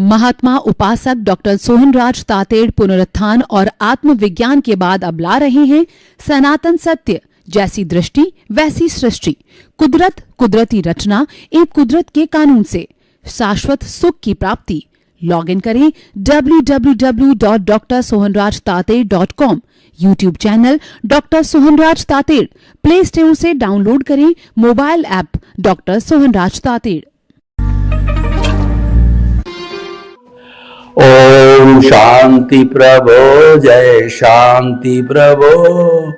महात्मा उपासक डॉक्टर सोहनराज तातेड़ पुनरुत्थान और आत्मविज्ञान के बाद अब ला रहे हैं सनातन सत्य, जैसी दृष्टि वैसी सृष्टि, कुदरत, कुदरती रचना एवं कुदरत के कानून से शाश्वत सुख की प्राप्ति। लॉग इन करें www.drsohanrajtated.com, YouTube channel doctor Sohanraj Tated, play store से डाउनलोड करें mobile app doctor Sohanraj Tated. ओम शांति प्रभो, जय शांति प्रभो,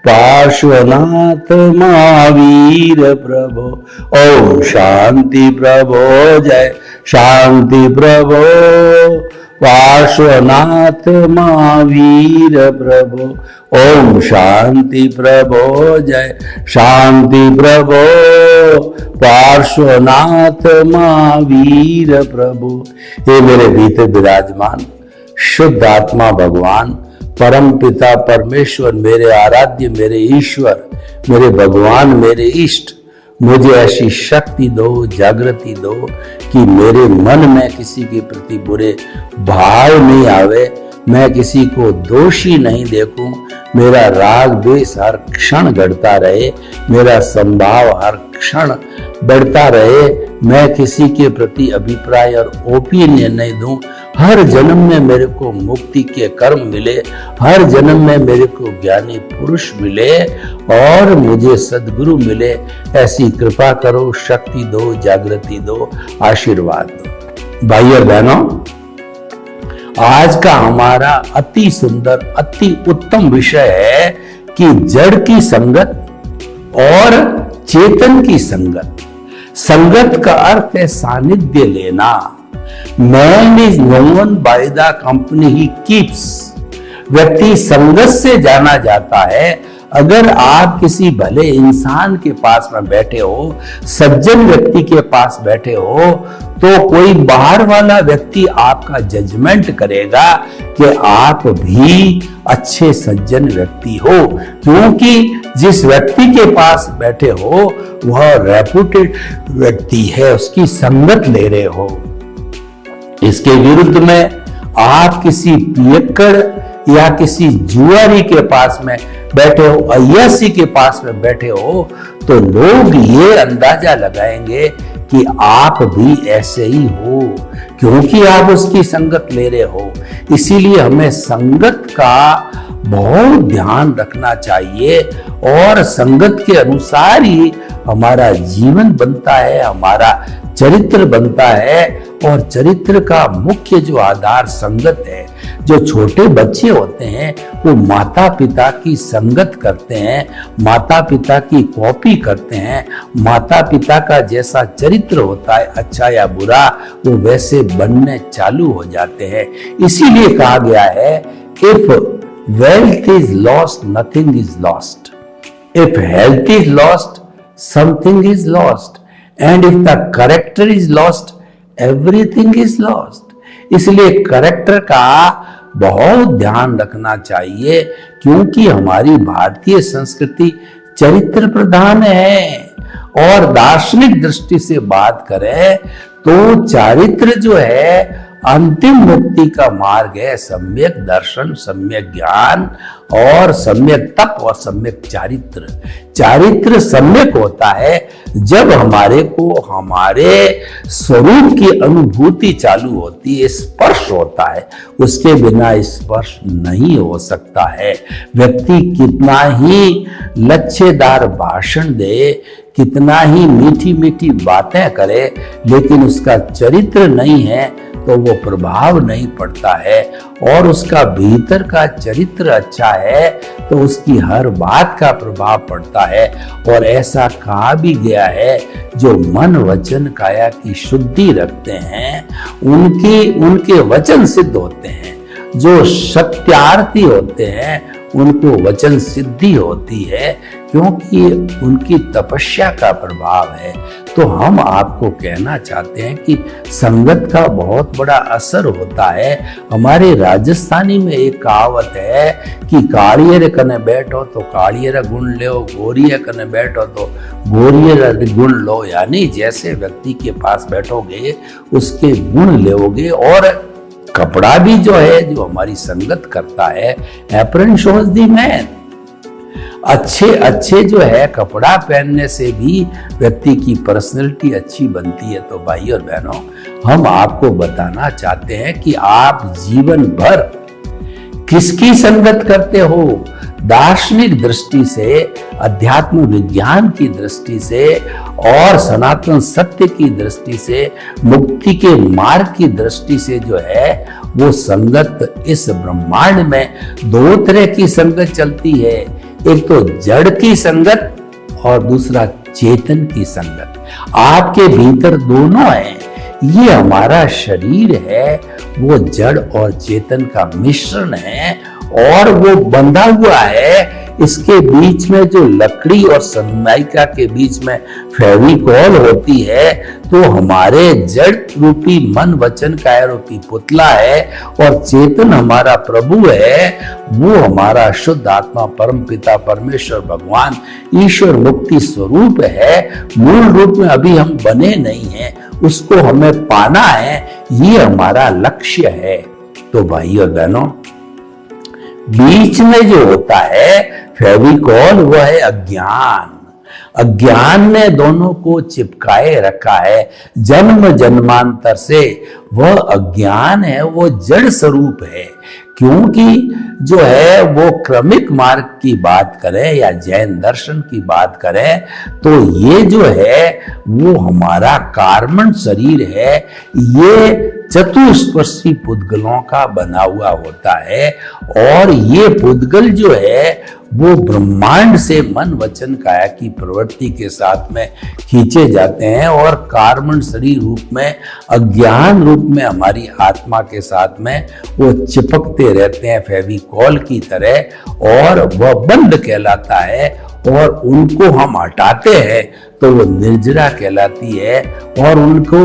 पार्श्वनाथ महावीर प्रभो। ओम शांति प्रभो, जय शांति प्रभो, पार्श्वनाथ महावीर प्रभो। ओम शांति प्रभो, जय शांति प्रभो, पार्श्वनाथ महावीर प्रभु। हे मेरे भीतर विराजमान शुद्ध आत्मा भगवान, परम पिता परमेश्वर, मेरे आराध्य, मेरे ईश्वर, मेरे भगवान, मेरे इष्ट, मुझे ऐसी शक्ति दो, जागृति दो कि मेरे मन में किसी के प्रति बुरे भाव नहीं आवे, मैं किसी को दोषी नहीं देखूं, मेरा राग द्वेष हर क्षण घटता रहे, मेरा संभाव हर क्षण बढ़ता रहे, मैं किसी के प्रति अभिप्राय और ओपिनियन नहीं दूं। हर जन्म में मेरे को मुक्ति के कर्म मिले, हर जन्म में मेरे को ज्ञानी पुरुष मिले और मुझे सद्गुरु मिले। ऐसी कृपा करो, शक्ति दो, जागृति दो, आशीर्वाद दो। भाई और बहनों, आज का हमारा अति सुंदर, अति उत्तम विषय है कि जड़ की संगत और चेतन की संगत। संगत का अर्थ है सानिध्य लेना। Man is known by the company he keeps. व्यक्ति संगत से जाना जाता है। अगर आप किसी भले इंसान के पास में बैठे हो, सज्जन व्यक्ति के पास बैठे हो, तो कोई बाहर वाला व्यक्ति आपका जजमेंट करेगा कि आप भी अच्छे सज्जन व्यक्ति हो, क्योंकि जिस व्यक्ति के पास बैठे हो वह रेपुटेड व्यक्ति है, उसकी संगत ले रहे हो। इसके विरुद्ध में आप किसी पियक्कड़ या किसी जुआरी के पास में बैठे हो, अय्यासी के पास में बैठे हो, तो लोग ये अंदाजा लगाएंगे कि आप भी ऐसे ही हो, क्योंकि आप उसकी संगत ले रहे हो। इसीलिए हमें संगत का बहुत ध्यान रखना चाहिए और संगत के अनुसार ही हमारा जीवन बनता है, हमारा चरित्र बनता है। और चरित्र का मुख्य जो आधार संगत है। जो छोटे बच्चे होते हैं वो माता पिता की संगत करते हैं, माता पिता की कॉपी करते हैं, माता पिता का जैसा चरित्र होता है, अच्छा या बुरा, वो वैसे बनने चालू हो जाते हैं। इसीलिए कहा गया है, if wealth is lost nothing is lost, if health is lost something is lost, and if the character is lost everything is lost. इसलिए कैरेक्टर का बहुत ध्यान रखना चाहिए, क्योंकि हमारी भारतीय संस्कृति चरित्र प्रधान है। और दार्शनिक दृष्टि से बात करें तो चारित्र जो है अंतिम मुक्ति का मार्ग है। सम्यक दर्शन, सम्यक ज्ञान और सम्यक तप और सम्यक चारित्र। चारित्र सम्यक होता है जब हमारे को हमारे स्वरूप की अनुभूति चालू होती है, स्पर्श होता है। उसके बिना स्पर्श नहीं हो सकता है। व्यक्ति कितना ही लच्छेदार भाषण दे, कितना ही मीठी मीठी बातें करे, लेकिन उसका चरित्र नहीं है तो वो प्रभाव नहीं पड़ता है। और उसका भीतर का चरित्र अच्छा है तो उसकी हर बात का प्रभाव पड़ता है। और ऐसा कहा भी गया है, जो मन वचन काया की शुद्धि रखते हैं उनके वचन सिद्ध होते हैं। जो सत्यार्थी होते हैं उनको वचन सिद्धि होती है, क्योंकि उनकी तपस्या का प्रभाव है। तो हम आपको कहना चाहते हैं कि संगत का बहुत बड़ा असर होता है। हमारे राजस्थानी में एक कहावत है कि कालियर कने बैठो तो कालियर गुण लो, गोरिया कने बैठो तो गोरियर गुण लो। यानी जैसे व्यक्ति के पास बैठोगे उसके गुण लोगे। और कपड़ा भी जो है, जो हमारी संगत करता है, अपीयरेंस शोज द मैन। अच्छे जो है कपड़ा पहनने से भी व्यक्ति की पर्सनैलिटी अच्छी बनती है। तो भाई और बहनों, हम आपको बताना चाहते हैं कि आप जीवन भर किसकी संगत करते हो। दार्शनिक दृष्टि से, अध्यात्म विज्ञान की दृष्टि से और सनातन सत्य की दृष्टि से, मुक्ति के मार्ग की दृष्टि से जो है वो संगत, इस ब्रह्मांड में दो तरह की संगत चलती है। एक तो जड़ की संगत और दूसरा चेतन की संगत। आपके भीतर दोनों है। ये हमारा शरीर है, वो जड़ और चेतन का मिश्रण है और वो बंधा हुआ है। इसके बीच में जो लकड़ी और सनमाइका के बीच में फेविकॉल होती है, तो हमारे जड़ रूपी मन वचन काया रूपी पुतला है और चेतन हमारा प्रभु है। वो हमारा शुद्ध आत्मा परम पिता परमेश्वर भगवान ईश्वर मुक्ति स्वरूप है। मूल रूप में अभी हम बने नहीं हैं, उसको हमें पाना है, ये हमारा लक्ष्य है। तो भाई और बहनों, बीच में जो होता है फेविकॉल, वो है अज्ञान। अज्ञान ने दोनों को चिपकाए रखा है जन्म जन्मांतर से। वह अज्ञान है, वो जड़ स्वरूप है। क्योंकि जो है वो क्रमिक मार्ग की बात करें या जैन दर्शन की बात करें, तो ये जो है वो हमारा कार्बन शरीर है। ये चतुष्पर्शी पुद्गलों का बना हुआ होता है और ये पुद्गल जो है वो ब्रह्मांड से मन वचन काया की प्रवृत्ति के साथ में खींचे जाते हैं और कार्बन शरीर रूप में, अज्ञान रूप में हमारी आत्मा के साथ में वो चिपकते रहते हैं फेविकॉल की तरह, और वह बंध कहलाता है। और उनको हम हटाते हैं तो वो निर्जरा कहलाती है। और उनको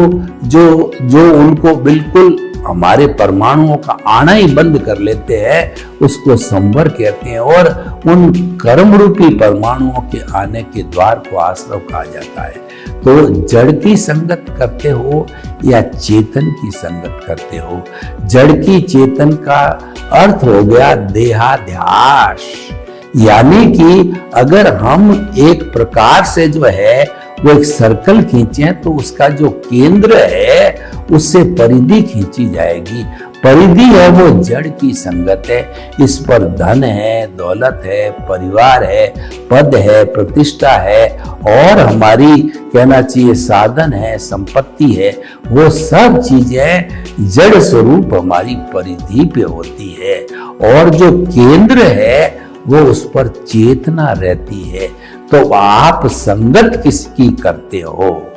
जो उनको बिल्कुल हमारे परमाणुओं का आना ही बंद कर लेते हैं, उसको संवर कहते हैं। और उन कर्म रूपी परमाणुओं के आने के द्वार को आश्रव कहा जाता है। तो जड़ की संगत करते हो या चेतन की संगत करते हो। जड़ की चेतन का अर्थ हो गया देहाध्यास। यानी कि अगर हम एक प्रकार से जो है वो एक सर्कल खींचे तो उसका जो केंद्र है उससे परिधि खींची जाएगी। परिधि है वो जड़ की संगत है। इस पर धन है, दौलत है, परिवार है, पद है, प्रतिष्ठा है और हमारी कहना चाहिए साधन है, संपत्ति है। वो सब चीजें जड़ स्वरूप हमारी परिधि पे होती है। और जो केंद्र है वो उस पर चेतना रहती है। तो आप संगत किसकी करते हो?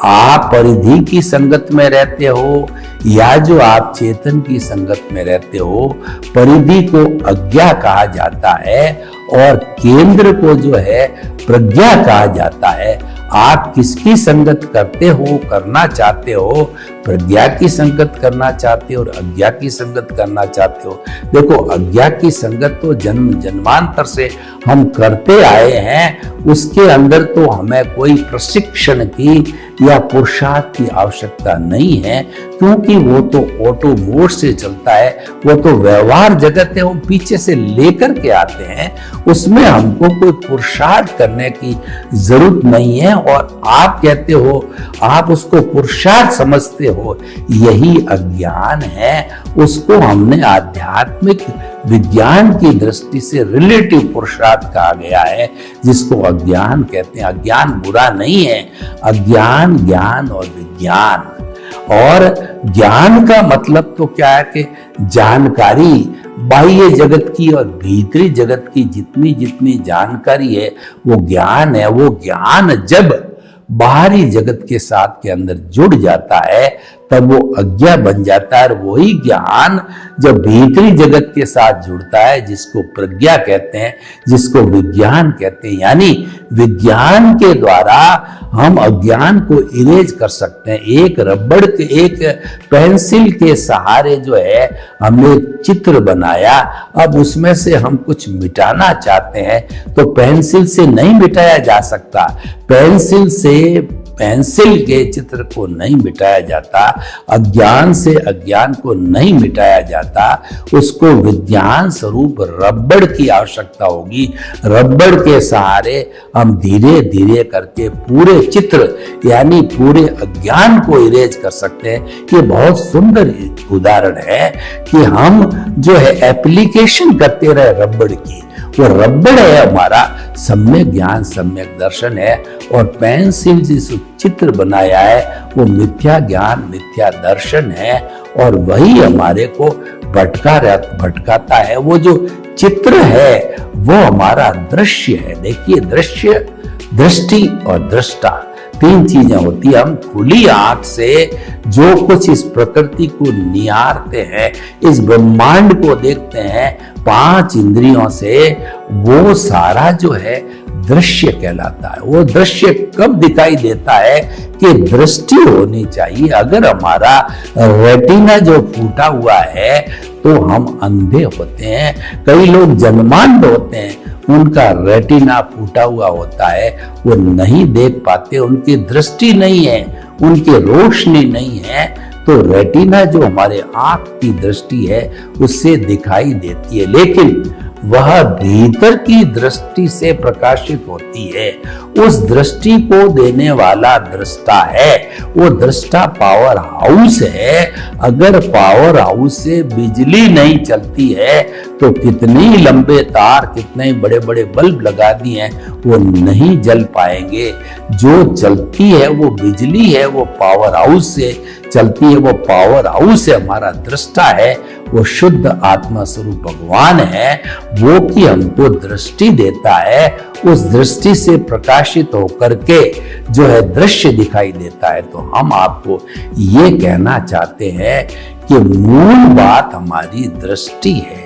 आप परिधि की संगत में रहते हो या जो आप चेतन की संगत में रहते हो? परिधि को अज्ञा कहा जाता है और केंद्र को जो है प्रज्ञा कहा जाता है। आप किसकी संगत करते हो, करना चाहते हो? प्रज्ञा की संगत करना चाहते हो और अज्ञा की संगत करना चाहते हो? देखो, अज्ञा की संगत तो जन्म जन्मांतर से हम करते आए हैं। उसके अंदर तो हमें कोई प्रशिक्षण की या पुरुषार्थ की आवश्यकता नहीं है, क्योंकि वो तो ऑटो मोड से चलता है। वो तो व्यवहार जगत है, वो पीछे से लेकर के आते हैं। उसमें हमको कोई पुरुषार्थ करने की जरूरत नहीं है। और आप कहते हो, आप उसको पुरुषार्थ समझते हो, यही अज्ञान है। उसको हमने आध्यात्मिक विज्ञान की दृष्टि से रिलेटिव पुरुषार्थ कहा गया है, जिसको अज्ञान कहते हैं। अज्ञान बुरा नहीं है। अज्ञान, ज्ञान और विज्ञान। और ज्ञान का मतलब तो क्या है कि जानकारी, बाह्य जगत की और भीतरी जगत की जितनी जितनी जानकारी है वो ज्ञान है। वो ज्ञान जब बाहरी जगत के साथ के अंदर जुड़ जाता है तब वो अज्ञा बन जाता है। और वही ज्ञान जब भीतरी जगत के साथ जुड़ता है, जिसको प्रज्ञा कहते हैं, जिसको विज्ञान कहते हैं, यानी विज्ञान के द्वारा हम अज्ञान को इरेज कर सकते हैं। एक रबड़ के, एक पेंसिल के सहारे जो है हमने चित्र बनाया, अब उसमें से हम कुछ मिटाना चाहते हैं तो पेंसिल से नहीं मिटाया जा सकता। पेंसिल के चित्र को नहीं मिटाया जाता, अज्ञान से अज्ञान को नहीं मिटाया जाता, उसको विज्ञान स्वरूप रबड़ की आवश्यकता होगी। रबड़ के सहारे हम धीरे धीरे करके पूरे चित्र यानी पूरे अज्ञान को इरेज कर सकते हैं। ये बहुत सुंदर उदाहरण है कि हम जो है एप्लीकेशन करते रहे रबड़ की, वो रबड़ है हमारा सम्यक ज्ञान, सम्यक दर्शन है। और पेंसिल जिस चित्र बनाया है वो मिथ्या ज्ञान, मिथ्या दर्शन है, और वही हमारे को भटकाता है। वो जो चित्र है वो हमारा दृश्य है। देखिए, दृश्य, दृष्टि और दृष्टा, तीन चीजें होती है। हम खुली आंख से जो कुछ इस प्रकृति को निहारते हैं, इस ब्रह्मांड को देखते हैं 5 इंद्रियों से, वो सारा जो है दृश्य कहलाता है। वो दृश्य कब दिखाई देता है कि दृष्टि होनी चाहिए। अगर हमारा रेटिना जो फूटा हुआ है तो हम अंधे होते हैं। कई लोग जन्मांध होते हैं, उनका रेटिना फूटा हुआ होता है, वो नहीं देख पाते, उनकी दृष्टि नहीं है, उनकी रोशनी नहीं है। तो रेटिना जो हमारे आंख की दृष्टि है उससे दिखाई देती है, लेकिन वह भीतर की दृष्टि से प्रकाशित होती है। उस दृष्टि को देने वाला दृष्टा है, वो दृष्टा पावर हाउस है। अगर पावर हाउस से बिजली नहीं चलती है तो कितने लंबे तार, कितने बड़े बड़े बल्ब लगा दिए हैं, वो नहीं जल पाएंगे। जो चलती है वो बिजली है, वो पावर हाउस से चलती है, वो पावर हाउस है, हमारा दृष्टा है, वो शुद्ध आत्मा स्वरूप भगवान है। वो कि हमको दृष्टि देता है, उस दृष्टि से प्रकाशित होकर के जो है दृश्य दिखाई देता है। तो हम आपको ये कहना चाहते हैं कि मूल बात हमारी दृष्टि है।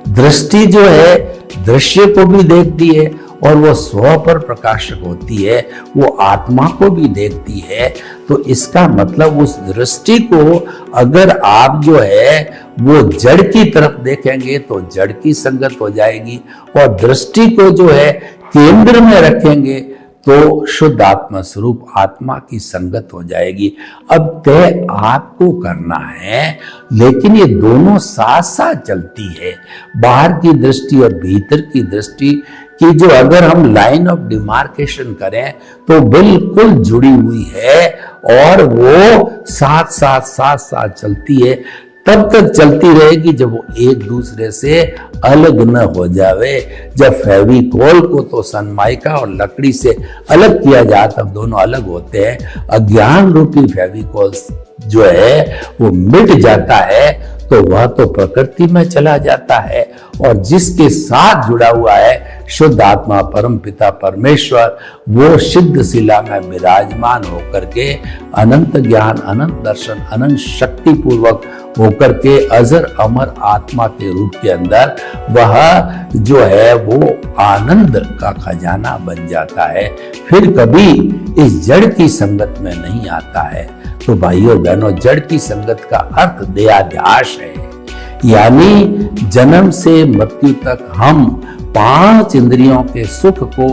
दृष्टि जो है दृश्य को भी देखती है और वो स्व पर प्रकाशक होती है, वो आत्मा को भी देखती है। तो इसका मतलब उस दृष्टि को अगर आप जो है वो जड़ की तरफ देखेंगे तो जड़ की संगत हो जाएगी, और दृष्टि को जो है केंद्र में रखेंगे तो शुद्ध आत्मा स्वरूप आत्मा की संगत हो जाएगी। अब तय आपको करना है, लेकिन ये दोनों साथ साथ चलती है। बाहर की दृष्टि और भीतर की दृष्टि की जो अगर हम लाइन ऑफ डिमार्केशन करें तो बिल्कुल जुड़ी हुई है, और वो साथ साथ चलती है। तब तक चलती रहेगी जब वो एक दूसरे से अलग न हो जावे। जब फेविकोल को तो सनमाइका और लकड़ी से अलग किया जाए तब दोनों अलग होते हैं। अज्ञान रूपी फेविकोल जो है वो मिट जाता है तो वह तो प्रकृति में चला जाता है, और जिसके साथ जुड़ा हुआ है शुद्ध आत्मा परम पिता परमेश्वर, वो सिद्ध शिला में विराजमान होकर के अनंत ज्ञान, अनंत दर्शन, अनंत शक्ति पूर्वक होकर के अजर अमर आत्मा के रूप के अंदर वह जो है वो आनंद का खजाना बन जाता है। फिर कभी इस जड़ की संगत में नहीं आता है। तो भाइयों बहनों, जड़ की संगत का अर्थ देहाध्यास है, यानी जन्म से मृत्यु तक हम 5 इंद्रियों के सुख को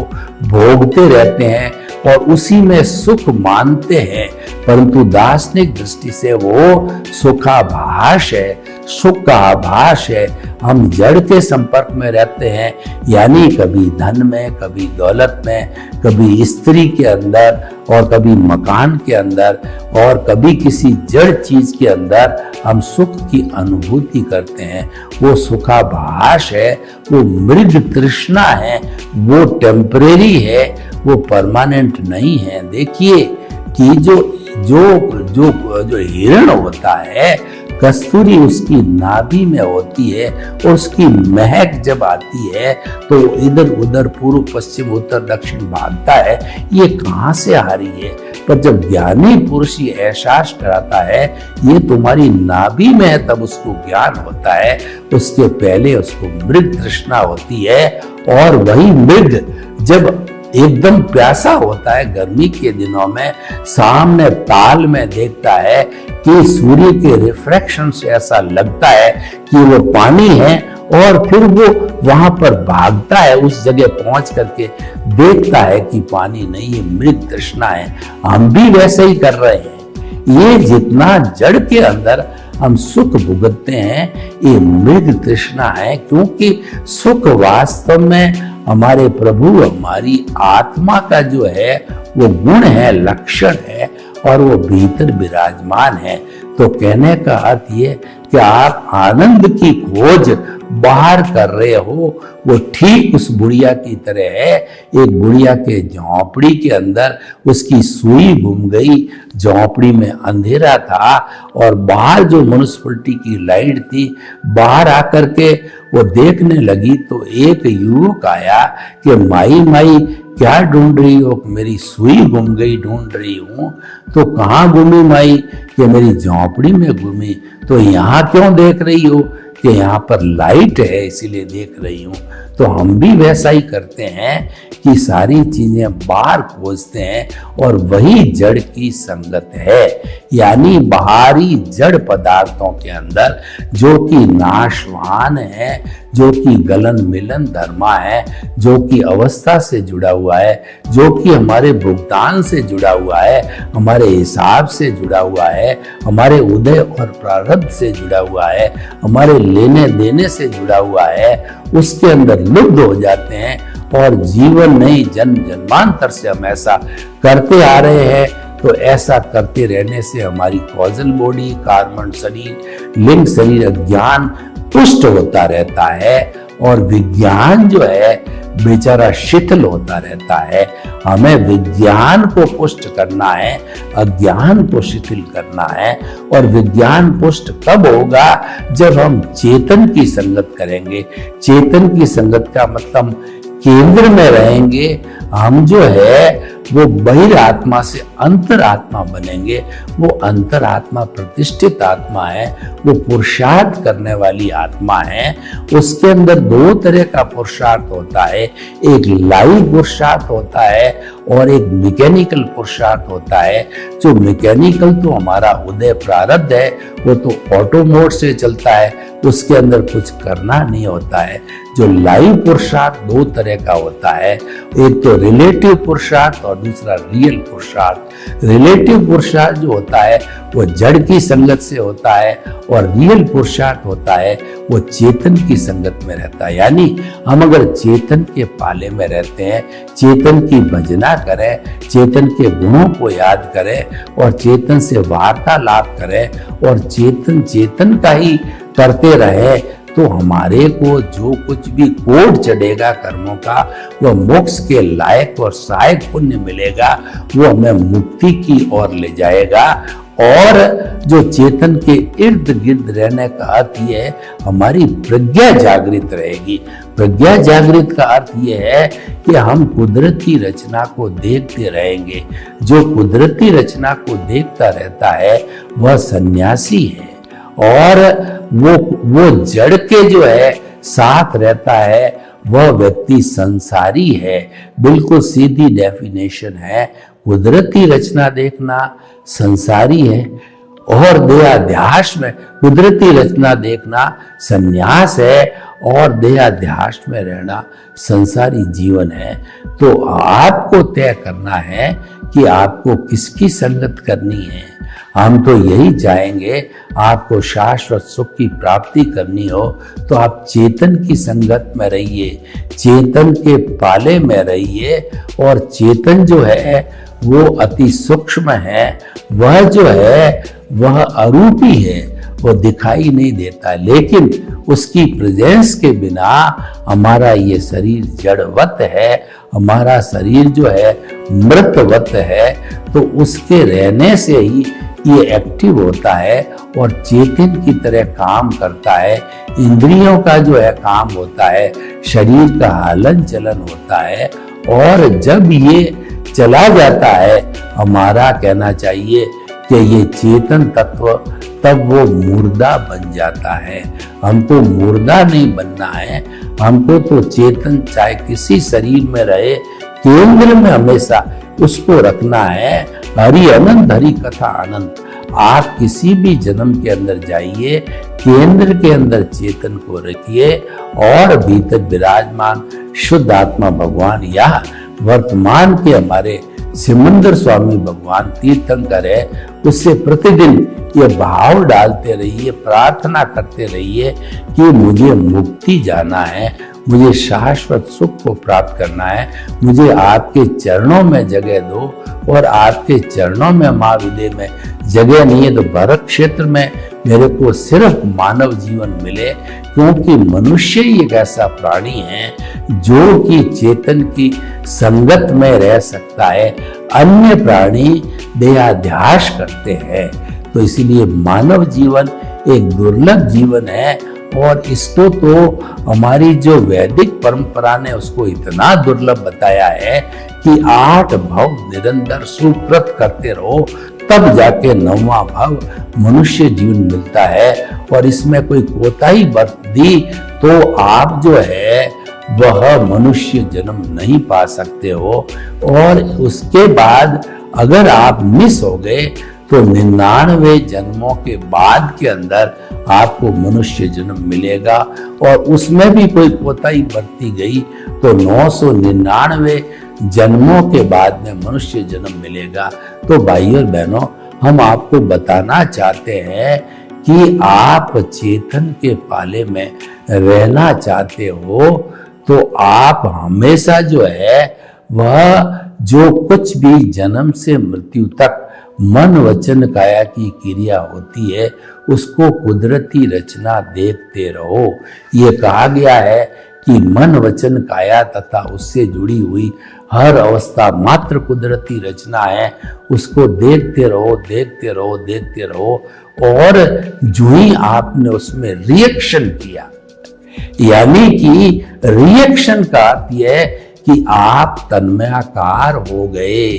भोगते रहते हैं और उसी में सुख मानते हैं, परंतु दार्शनिक दृष्टि से वो सुखाभास है, सुख का आभास है। हम जड़ के संपर्क में रहते हैं, यानी कभी धन में, कभी दौलत में, कभी स्त्री के अंदर और कभी मकान के अंदर और कभी किसी जड़ चीज के अंदर हम सुख की अनुभूति करते हैं। वो सुखाभास है, वो मृग तृष्णा है, वो टेम्परेरी है, वो परमानेंट नहीं है। देखिए कि जो हिरण होता है कस्तूरी उसकी नाभि में होती है और उसकी महक जब आती है तो इधर उधर पूर्व पश्चिम उत्तर दक्षिण भागता है, ये कहाँ से आ रही है। पर जब ज्ञानी पुरुष ये एहसास कराता है ये तुम्हारी नाभि में है, तब उसको ज्ञान होता है। उसके पहले उसको मृग तृष्णा होती है, और वही मृग जब एकदम प्यासा होता है गर्मी के दिनों में, सामने ताल में देखता है कि सूर्य के रिफ्रैक्शन से ऐसा लगता है कि वो पानी है, और फिर वो वहां पर भागता है, उस जगह पहुंच करके देखता है कि पानी नहीं, ये मृग तृष्णा है। हम भी वैसे ही कर रहे हैं। ये जितना जड़ के अंदर हम सुख भुगतते हैं ये मृग तृष्णा है, क्योंकि सुख वास्तव में हमारे प्रभु हमारी आत्मा का जो है वो गुण है, लक्षण है, और वो भीतर विराजमान है। तो कहने का अर्थ ये कि आप आनंद की खोज बाहर कर रहे हो, वो ठीक उस बुढ़िया की तरह है। एक बुढ़िया के झोंपड़ी के अंदर उसकी सुई घूम गई, झोंपड़ी में अंधेरा था और बाहर जो म्युनिसिपैलिटी की लाइट थी, बाहर आकर के वो देखने लगी तो एक युवक आया कि माई माई क्या ढूंढ रही हो। मेरी सुई गुम गई, ढूंढ रही हूं। तो कहाँ घूमी माई? कि मेरी झोंपड़ी में घूमी। तो यहाँ क्यों देख रही हो? कि यहाँ पर लाइट है इसीलिए देख रही हूं। तो हम भी वैसा ही करते हैं कि सारी चीजें बाहर खोजते हैं, और वही जड़ की संगत है, यानी बाहरी जड़ पदार्थों के अंदर जो कि नाशवान है, जो कि गलन मिलन धर्मा है, जो कि अवस्था से जुड़ा हुआ है, जो कि हमारे भुगतान से जुड़ा हुआ है, हमारे हिसाब से जुड़ा हुआ है, हमारे उदय और प्रारब्ध से जुड़ा हुआ है, हमारे लेने देने से जुड़ा हुआ है, उसके अंदर लुप्त हो जाते हैं। और जीवन नहीं, जन्म जन्मांतर से हम ऐसा करते आ रहे हैं। तो ऐसा करते रहने से हमारी कॉजल बॉडी, कार्बन शरीर, लिंग शरीर, अज्ञान पुष्ट होता रहता है, और विज्ञान जो है बेचारा शिथिल होता रहता है। हमें विज्ञान को पुष्ट करना है, अज्ञान को शिथिल करना है। और विज्ञान पुष्ट कब होगा? जब हम चेतन की संगत करेंगे। चेतन की संगत का मतलब केंद्र में रहेंगे। हम जो है वो बहिरात्मा से अंतरात्मा बनेंगे। वो अंतरात्मा प्रतिष्ठित आत्मा है, वो पुरुषार्थ करने वाली आत्मा है। उसके अंदर दो तरह का पुरुषार्थ होता है, एक लाइव पुरुषार्थ होता है और एक मैकेनिकल पुरुषार्थ होता है। जो मैकेनिकल तो हमारा उदय प्रारब्ध है, वो तो ऑटो मोड से चलता है, उसके अंदर कुछ करना नहीं होता है। जो लाइव पुरुषार्थ दो तरह का होता है, एक तो रिलेटिव पुरुषार्थ और दूसरा रियल पुरुषार्थ। रिलेटिव पुरुषार्थ जो होता है वो जड़ की संगत से होता है, और रियल पुरुषार्थ होता है वो चेतन की संगत में रहता है। यानी हम अगर चेतन के पाले में रहते हैं, चेतन की भजना करें, चेतन के गुणों को याद करें और चेतन से वार्तालाप करें और चेतन चेतन का ही करते रहे, तो हमारे को जो कुछ भी कोड चढ़ेगा कर्मों का, वह मोक्ष के लायक और सहायक पुण्य मिलेगा, वो हमें मुक्ति की ओर ले जाएगा। और जो चेतन के इर्द गिर्द रहने का अर्थ ये है, हमारी प्रज्ञा जागृत रहेगी। प्रज्ञा जागृत का अर्थ ये है कि हम कुदरती रचना को देखते रहेंगे। जो कुदरती रचना को देखता रहता है वह सन्यासी है, और वो जड़ के जो है साथ रहता है, वह व्यक्ति संसारी है। बिल्कुल सीधी डेफिनेशन है। कुदरती रचना देखना संसारी है, और देहाध्यास में कुदरती रचना देखना संन्यास है, और देहाध्यास में रहना संसारी जीवन है। तो आपको तय करना है कि आपको किसकी संगत करनी है। हम तो यही चाहेंगे, आपको शाश्वत सुख की प्राप्ति करनी हो तो आप चेतन की संगत में रहिए, चेतन के पाले में रहिए। और चेतन जो है वो अति सूक्ष्म है, वह जो है वह अरूपी है, वो दिखाई नहीं देता, लेकिन उसकी प्रेजेंस के बिना हमारा ये शरीर जड़वत है, हमारा शरीर जो है मृतवत है। तो उसके रहने से ही ये एक्टिव होता है और चेतन की तरह काम करता है। इंद्रियों का जो है काम होता है, शरीर का हलन चलन होता है, और जब ये चला जाता है, हमारा कहना चाहिए कि ये चेतन तत्व, तब वो मुर्दा बन जाता है। हमको मुर्दा नहीं बनना है, हमको तो चेतन चाहे किसी शरीर में रहे, केंद्र में हमेशा उसको रखना है। हरि अनंत, हरि कथा अनंत। आप किसी भी जन्म के अंदर जाइए, केंद्र के अंदर चेतन को रखिए और भीतर विराजमान शुद्ध आत्मा भगवान या वर्तमान के हमारे सिमंदर स्वामी भगवान तीर्थंकर है, उससे प्रतिदिन ये भाव डालते रहिए, प्रार्थना करते रहिए कि मुझे मुक्ति जाना है, मुझे शाश्वत सुख को प्राप्त करना है, मुझे आपके चरणों में जगह दो। और आपके चरणों में महाविद्य में जगह नहीं है तो भरत क्षेत्र में मेरे को सिर्फ मानव जीवन मिले, क्योंकि मनुष्य ही एक ऐसा प्राणी है जो कि चेतन की संगत में रह सकता है। अन्य प्राणी देहाध्यास करते हैं, तो इसीलिए मानव जीवन एक दुर्लभ जीवन है। और इसको तो हमारी जो वैदिक परंपरा ने उसको इतना दुर्लभ बताया है कि 8 भव निरंतर सुकृत करते रहो, तब जाके 9वां भव मनुष्य जीवन मिलता है। और इसमें कोई कोताही बरत दी तो आप जो है वह मनुष्य जन्म नहीं पा सकते हो। और उसके बाद अगर आप मिस हो गए तो 99 जन्मों के बाद के अंदर आपको मनुष्य जन्म मिलेगा। और उसमें भी कोई कोताही बरती गई तो 999 जन्मों के बाद में मनुष्य जन्म मिलेगा। तो भाइयों और बहनों, हम आपको बताना चाहते हैं कि आप चेतन के पाले में रहना चाहते हो तो आप हमेशा जो है वह जो कुछ भी जन्म से मृत्यु तक मन वचन काया की क्रिया होती है उसको कुदरती रचना देखते रहो। ये कहा गया है कि मन वचन काया तथा उससे जुड़ी हुई हर अवस्था मात्र कुदरती रचना है, उसको देखते रहो, देखते रहो, देखते रहो। और जो ही आपने उसमें रिएक्शन किया, यानी कि रिएक्शन का अर्थ यह कि आप तन्मयाकार हो गए।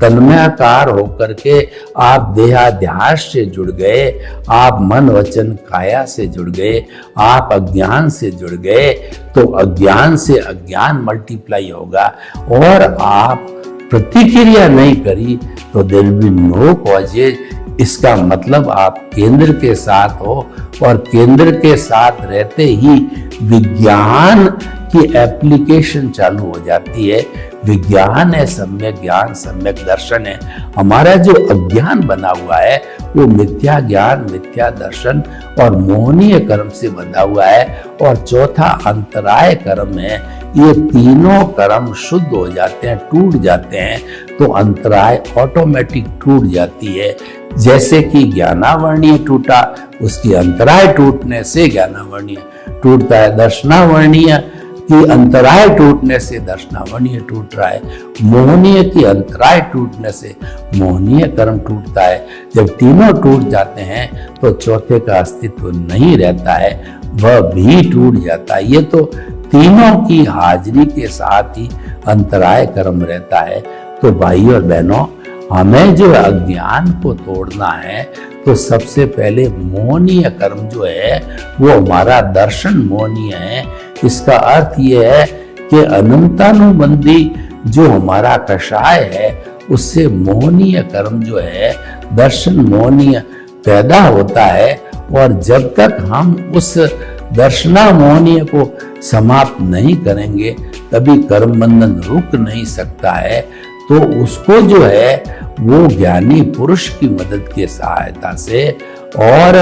तन्मयाकार होकर के आप देहाध्यास से जुड़ गए, आप मन वचन काया से जुड़ गए, आप अज्ञान से जुड़ गए, तो अज्ञान से अज्ञान मल्टीप्लाई होगा। और आप प्रतिक्रिया नहीं करी तो there will be no causes. इसका मतलब आप केंद्र के साथ हो, और केंद्र के साथ रहते ही विज्ञान की एप्लीकेशन चालू हो जाती है। विज्ञान है सम्यक ज्ञान, सम्यक दर्शन है। हमारा जो अज्ञान बना हुआ है वो मिथ्या ज्ञान, मिथ्या दर्शन और मोहनीय कर्म से बंधा हुआ है। और चौथा अंतराय कर्म है। ये तीनों कर्म शुद्ध हो जाते हैं, टूट जाते हैं, तो अंतराय ऑटोमेटिक टूट जाती है। जैसे कि ज्ञानावर्णीय टूटा, उसकी अंतराय टूटने से ज्ञानावर्णीय टूटता है। दर्शनावर्णीय की अंतराय टूटने से दर्शनावर्णीय टूट रहा है। मोहनीय की अंतराय टूटने से मोहनीय कर्म टूटता है। जब तीनों टूट जाते हैं तो चौथे का अस्तित्व नहीं रहता है, वह भी टूट जाता है। ये तो तीनों की हाजिरी के साथ ही अंतराय कर्म रहता है। तो भाइयों और बहनों, हमें जो अज्ञान को तोड़ना है तो सबसे पहले मोहनीय कर्म जो है वो हमारा दर्शन मोहनीय है। इसका अर्थ ये है कि अनंतानुबंधी जो हमारा कषाय है उससे मोहनीय कर्म जो है, दर्शन मोहनीय पैदा होता है। और जब तक हम उस दर्शना मोहनीय को समाप्त नहीं करेंगे तभी कर्म बंधन रुक नहीं सकता है। तो उसको जो है वो ज्ञानी पुरुष की मदद की सहायता से और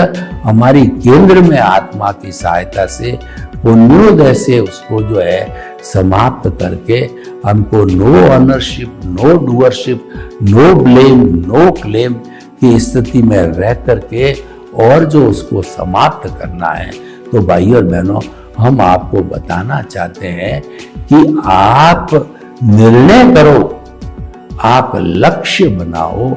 हमारी केंद्र में आत्मा की सहायता से, पुण्योदय से उसको जो है समाप्त करके हमको no ownership, no doership, no blame, no claim की स्थिति में रह करके और जो उसको समाप्त करना है। तो भाइयों और बहनों, हम आपको बताना चाहते हैं कि आप निर्णय करो, आप लक्ष्य बनाओ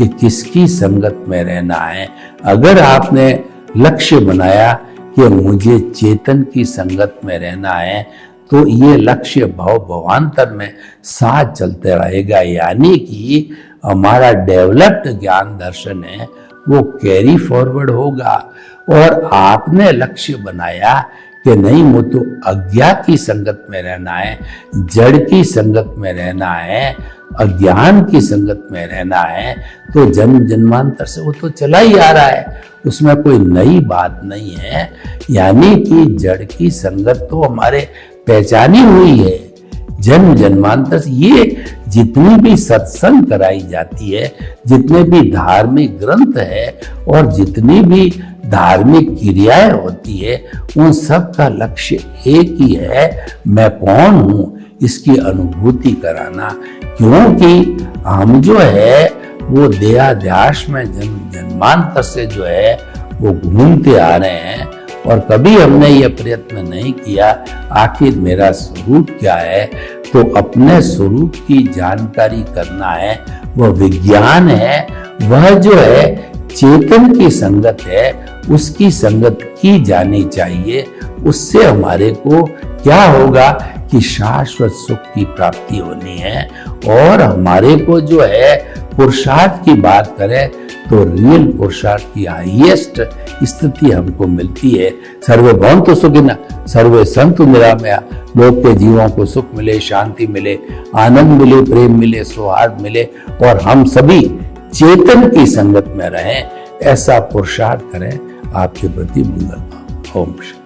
कि किसकी संगत में रहना है। अगर आपने लक्ष्य बनाया कि मुझे चेतन की संगत में रहना है, तो ये लक्ष्य भव भवांतर में साथ चलते रहेगा, यानी कि हमारा डेवलप्ड ज्ञान दर्शन है वो कैरी फॉरवर्ड होगा। और आपने लक्ष्य बनाया कि नहीं मुझे तो अज्ञा की संगत में रहना है, जड़ की संगत में रहना है, अज्ञान की संगत में रहना है, तो जन्म जन्मांतर से वो तो चला ही आ रहा है, उसमें कोई नई बात नहीं है। यानी कि जड़ की संगत तो हमारे पहचानी हुई है जन्म जन्मांतर से। ये जितनी भी सत्संग कराई जाती है, जितने भी धार्मिक ग्रंथ है और जितनी भी धार्मिक क्रियाएं होती है, उन सब का लक्ष्य एक ही है, मैं कौन हूं इसकी अनुभूति कराना। क्योंकि हम जो है वो देहाध्यास में जन्म जन्मांतर से जो है वो घूमते आ रहे हैं, और कभी हमने ये प्रयत्न नहीं किया आखिर मेरा स्वरूप क्या है। तो अपने स्वरूप की जानकारी करना है, वह विज्ञान है, वह जो है चेतन की संगत है, उसकी संगत की जानी चाहिए। उससे हमारे को क्या होगा कि शाश्वत सुख की प्राप्ति होनी है। और हमारे को जो है पुरुषार्थ की बात करें तो रियल पुरुषार्थ की हाईएस्ट स्थिति हमको मिलती है। सर्वे भवन्तु सुखिनः, सर्वे सन्तु निरामया। लोग के जीवों को सुख मिले, शांति मिले, आनंद मिले, प्रेम मिले, सौहार्द मिले, और हम सभी चेतन की संगत में रहें, ऐसा पुरुषार्थ करें। आपके प्रति मंगल भाव। ओम शांति।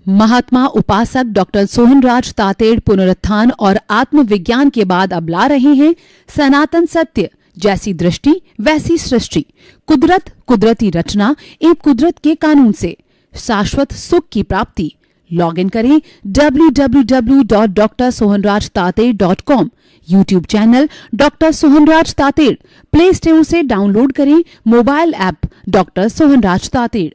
महात्मा उपासक डॉक्टर सोहनराज तातेड़ पुनरुत्थान और आत्मविज्ञान के बाद अब ला रहे हैं सनातन सत्य, जैसी दृष्टि वैसी सृष्टि, कुदरत कुदरती रचना एवं कुदरत के कानून से शाश्वत सुख की प्राप्ति। लॉगिन करें www.drsohanrajtated.com, YouTube channel doctor Sohanraj Tated, play store से डाउनलोड करें mobile app doctor Sohanraj Tated.